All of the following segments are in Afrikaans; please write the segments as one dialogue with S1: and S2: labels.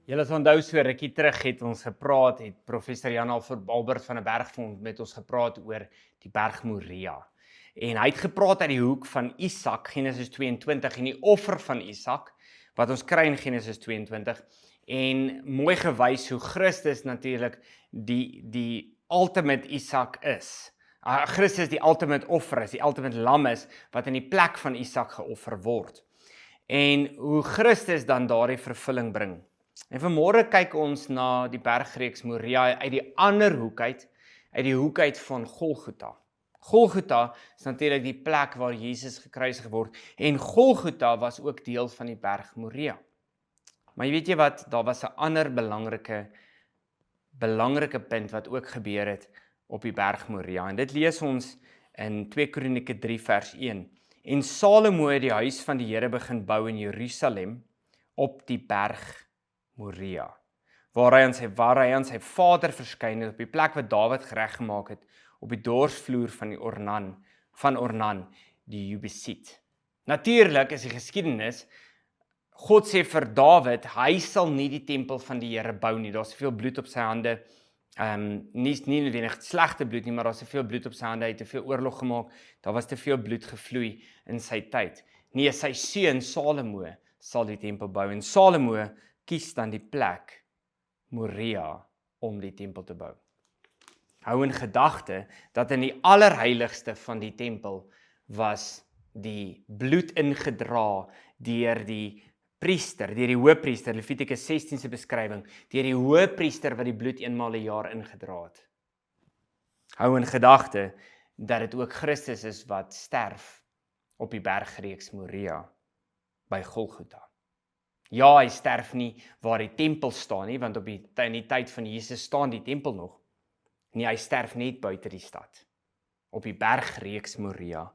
S1: Julle sal onthou so rukkie terug het ons gepraat, het professor Jan Albert van der Bergfonds met ons gepraat oor die berg Moria. En hy het gepraat uit die hoek van Isak, Genesis 22, en die offer van Isak, wat ons kry in Genesis 22, en mooi gewys hoe Christus natuurlik die ultimate Isak is. Christus die ultimate offer is, die ultimate lam is, wat in die plek van Isak geoffer word. En hoe Christus dan daardie vervulling bring. En vanmôre kyk ons na die bergreeks Moria uit die ander hoek uit die hoek uit van Golgotha. Golgotha is natuurlik die plek waar Jesus gekruisig word en Golgotha was ook deel van die berg Moria. Maar weet jy wat, daar was 'n ander belangrike punt wat ook gebeur het op die berg Moria en dit lees ons in 2 Kronieke 3 vers 1. En Salomo het die huis van die Here begin bou in Jerusalem op die berg Moria, waar hy aan sy vader verskyn het op die plek wat Dawid gereggemaak het, op die dorsvloer van Ornan, die Jebusiet. Natuurlik is die geskiedenis, God sê vir Dawid, hy sal nie die tempel van die Here bou nie, daar's soveel bloed op sy hande, nie noodwendig slegte bloed nie, maar daar's soveel bloed op sy hande, hy het te veel oorlog gemaak, daar was te veel bloed gevloei in sy tyd. Nee, sy seun Salomo sal die tempel bou, en Salomo kies dan die plek Moria om die tempel te bou. Hou in gedagte dat in die allerheiligste van die tempel was die bloed ingedra deur die priester, deur die hoëpriester, Levitikus 16 se beskrywing, deur die hoëpriester wat die bloed eenmaal 'n jaar ingedra het. Hou in gedagte dat dit ook Christus is wat sterf op die bergreeks Moria by Golgotha. Ja, hy sterf nie waar die tempel staan nie, want in die tyd van Jesus staan die tempel nog. Nee, hy sterf net buite die stad, op die bergreeks Moria,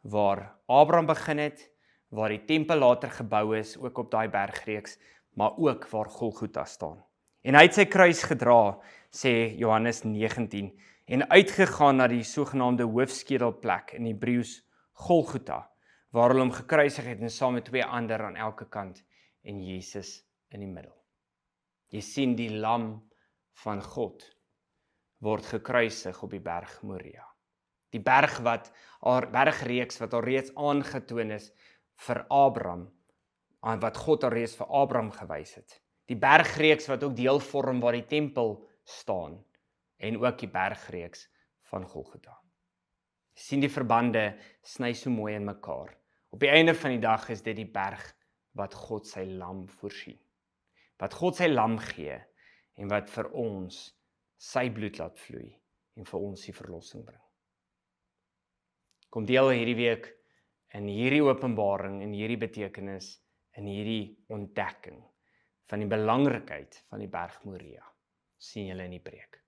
S1: waar Abraham begin het, waar die tempel later gebou is, ook op daai bergreeks, maar ook waar Golgotha staan. En hy het sy kruis gedra, sê Johannes 19, en uitgegaan na die sogenaamde hoofskedelplek, in Hebreëus Golgotha, waar hulle hom gekruisig het en saam met 2 ander aan elke kant, en Jesus in die middel. Jy sien die lam van God word gekruisig op die berg Moria. Die bergreeks wat al reeds aangetoon is vir Abraham, wat God al reeds vir Abraham gewys het. Die bergreeks wat ook deel vorm waar die tempel staan, en ook die bergreeks van Golgotha. Sien die verbande sny so mooi in mekaar. Op die einde van die dag is dit die berg wat God sy lam voorsien, wat God sy lam gee, en wat vir ons sy bloed laat vloei, en vir ons die verlossing bring. Kom deel hierdie week in hierdie openbaring, in hierdie betekenis, in hierdie ontdekking, van die belangrikheid van die berg Moria. Sien julle in die preek.